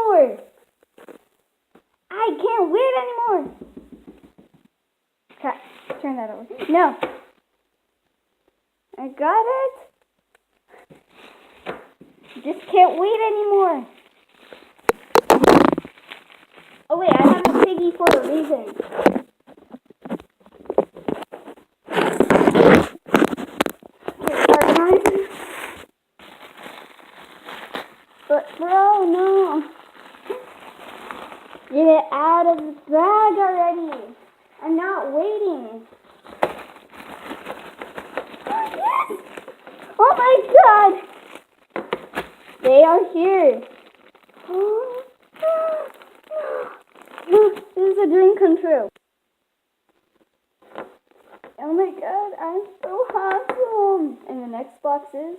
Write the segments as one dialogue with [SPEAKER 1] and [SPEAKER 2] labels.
[SPEAKER 1] anymore. I can't wait anymore. Okay, turn that over. No. I got it. Just can't wait anymore. Oh wait, I have a piggy for a reason. Okay, start time. But bro, no. Get it out of the bag already. I'm not waiting. Yes! Oh my god! They are here. This is a dream come true. Oh my god, I'm so handsome. And the next box is...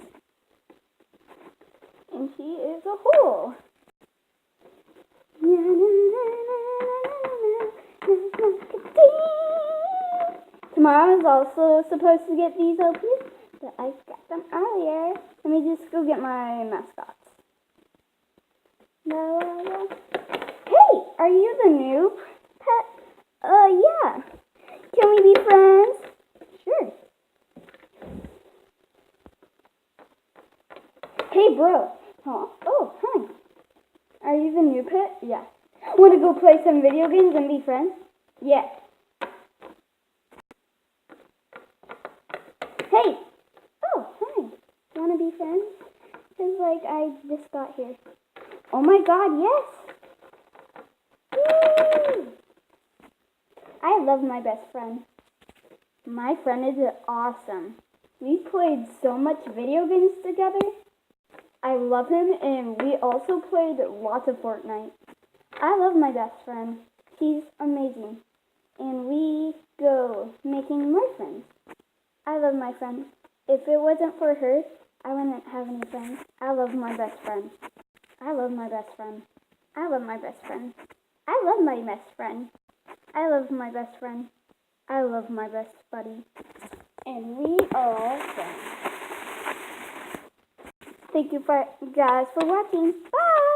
[SPEAKER 1] And he is a hole. Tomorrow is also supposed to get these opened, but I got them earlier. Let me just go get my mascots. Hey, are you the new pet? Yeah. Can we be friends? Sure. Hey, bro. Huh? Oh, hi. Are you the new pet? Yeah. Want to go play some video games and be friends? Yeah. Hey! Oh, hi. Want to be friends? Because, like, I just got here. Oh my god, yes! Woo! I love my best friend. My friend is awesome. We played so much video games together. I love him, and we also played lots of Fortnite. I love my best friend. She's amazing. And we go making more friends. I love my friend. If it wasn't for her, I wouldn't have any friends. I love my best friend. I love my best friend. I love my best friend. I love my best friend. I love my best friend. I love my best buddy. And we are all friends. Thank you guys for watching. Bye!